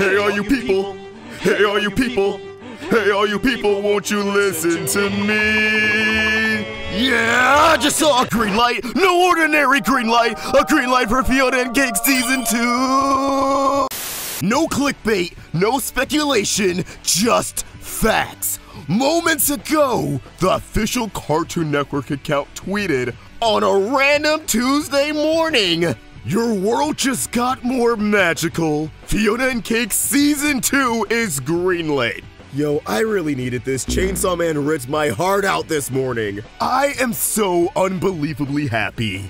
Hey all you people, hey all you people, hey all you people, won't you listen to me? Yeah, I just saw a green light, no ordinary green light, a green light for Fiona and Cake Season 2! No clickbait, no speculation, just facts. Moments ago, the official Cartoon Network account tweeted on a random Tuesday morning, "Your world just got more magical. Fiona and Cake Season 2 is greenlit." Yo, I really needed this. Chainsaw Man ripped my heart out this morning. I am so unbelievably happy,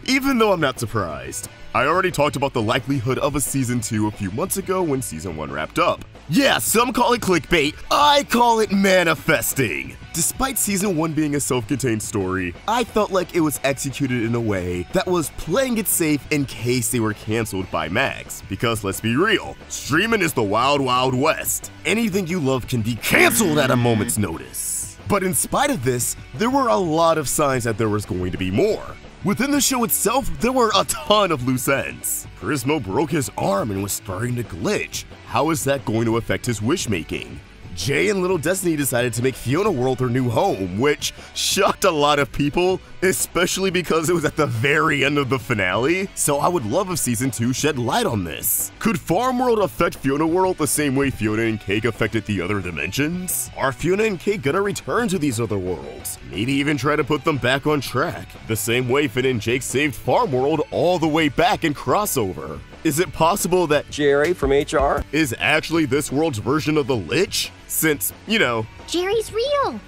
even though I'm not surprised. I already talked about the likelihood of a Season 2 a few months ago when Season 1 wrapped up. Yeah, some call it clickbait, I call it manifesting. Despite Season 1 being a self-contained story, I felt like it was executed in a way that was playing it safe in case they were cancelled by Max. Because let's be real, streaming is the wild, wild west. Anything you love can be cancelled at a moment's notice. But in spite of this, there were a lot of signs that there was going to be more. Within the show itself, there were a ton of loose ends. Prismo broke his arm and was starting to glitch. How is that going to affect his wish-making? Jay and Little Destiny decided to make Fiona World their new home, which shocked a lot of people, especially because it was at the very end of the finale, so I would love if Season 2 shed light on this. Could Farm World affect Fiona World the same way Fiona and Cake affected the other dimensions? Are Fiona and Cake gonna return to these other worlds? Maybe even try to put them back on track, the same way Finn and Jake saved Farm World all the way back in Crossover? Is it possible that Jerry from HR is actually this world's version of the Lich? Since, you know, Jerry's real.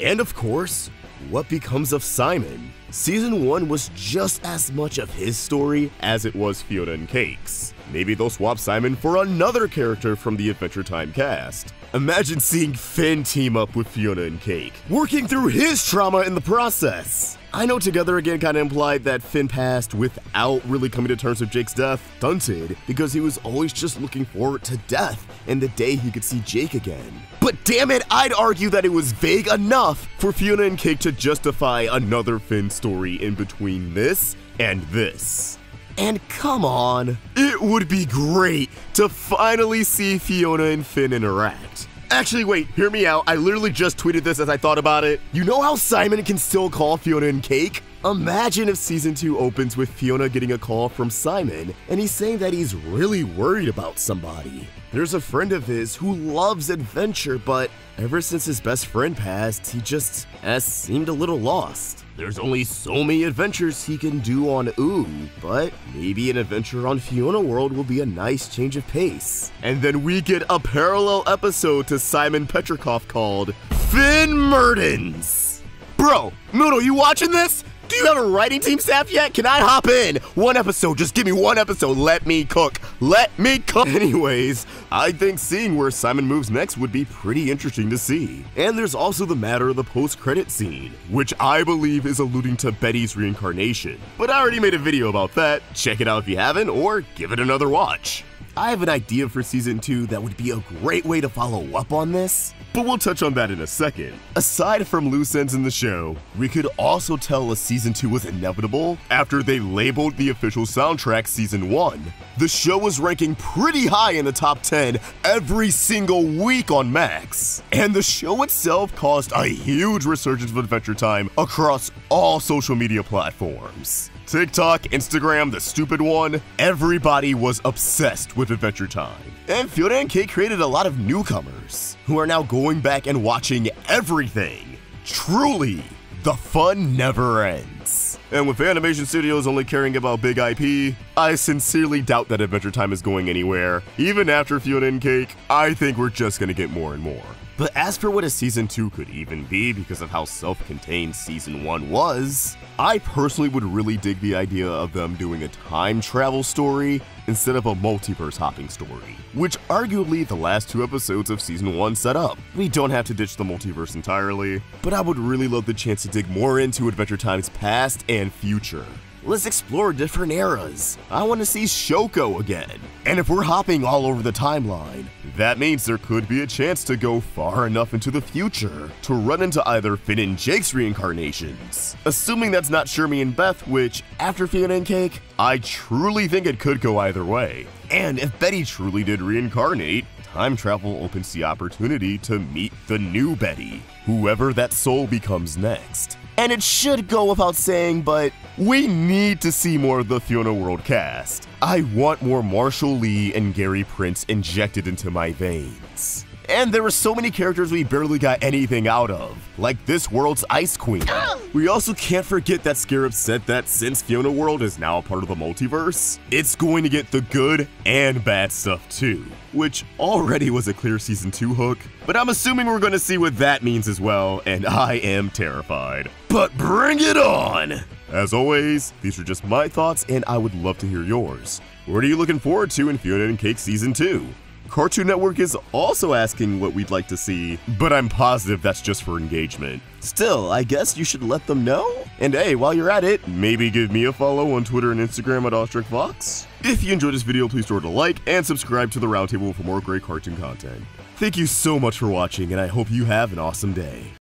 And of course, what becomes of Simon? Season 1 was just as much of his story as it was Fiona and Cake's. Maybe they'll swap Simon for another character from the Adventure Time cast. Imagine seeing Finn team up with Fiona and Cake, working through his trauma in the process. I know Together Again kinda implied that Finn passed without really coming to terms with Jake's death, stunted, because he was always just looking forward to death and the day he could see Jake again. But damn it, I'd argue that it was vague enough for Fiona and Cake to justify another Finn story in between this and this. And come on, it would be great to finally see Fiona and Finn interact. Actually, wait, hear me out. I literally just tweeted this as I thought about it. You know how Simon can still call Fiona and Cake? Imagine if Season 2 opens with Fiona getting a call from Simon, and he's saying that he's really worried about somebody. There's a friend of his who loves adventure, but ever since his best friend passed, he just has seemed a little lost. There's only so many adventures he can do on Ooo, but maybe an adventure on Fiona World will be a nice change of pace. And then we get a parallel episode to Simon Petrikov called Finn Murdens. Bro, Moodle, you watching this? Do you have a writing team staff yet? Can I hop in? One episode, just give me one episode. Let me cook. Let me cook. Anyways, I think seeing where Simon moves next would be pretty interesting to see. And there's also the matter of the post-credit scene, which I believe is alluding to Betty's reincarnation. But I already made a video about that. Check it out if you haven't, or give it another watch. I have an idea for Season 2 that would be a great way to follow up on this, but we'll touch on that in a second. Aside from loose ends in the show, we could also tell a Season 2 was inevitable after they labeled the official soundtrack Season 1. The show was ranking pretty high in the top 10 every single week on Max. And the show itself caused a huge resurgence of Adventure Time across all social media platforms. TikTok, Instagram, the stupid one, everybody was obsessed with Adventure Time. And Fiona and Cake created a lot of newcomers who are now going back and watching everything. Truly, the fun never ends. And with Animation Studios only caring about big IP, I sincerely doubt that Adventure Time is going anywhere. Even after Fiona and Cake, I think we're just gonna get more and more. But as for what a Season 2 could even be because of how self-contained Season 1 was, I personally would really dig the idea of them doing a time travel story instead of a multiverse hopping story, which arguably the last 2 episodes of Season 1 set up. We don't have to ditch the multiverse entirely, but I would really love the chance to dig more into Adventure Time's past and future. Let's explore different eras. I want to see Shoko again. And if we're hopping all over the timeline, that means there could be a chance to go far enough into the future to run into either Finn and Jake's reincarnations. Assuming that's not Shermie and Beth, which, after Fiona and Cake, I truly think it could go either way. And if Betty truly did reincarnate, time travel opens the opportunity to meet the new Betty, whoever that soul becomes next. And it should go without saying, but we need to see more of the Fiona World cast. I want more Marshall Lee and Gary Prince injected into my veins. And there were so many characters we barely got anything out of, like this world's Ice Queen. We also can't forget that Scarab said that since Fiona World is now a part of the multiverse, it's going to get the good and bad stuff too, which already was a clear Season 2 hook, but I'm assuming we're going to see what that means as well, and I am terrified. But bring it on! As always, these are just my thoughts, and I would love to hear yours. What are you looking forward to in Fiona and Cake Season 2? Cartoon Network is also asking what we'd like to see, but I'm positive that's just for engagement. Still, I guess you should let them know? And hey, while you're at it, maybe give me a follow on Twitter and Instagram at AwestruckFox. If you enjoyed this video, please throw it a like and subscribe to the Roundtable for more great cartoon content. Thank you so much for watching, and I hope you have an awesome day.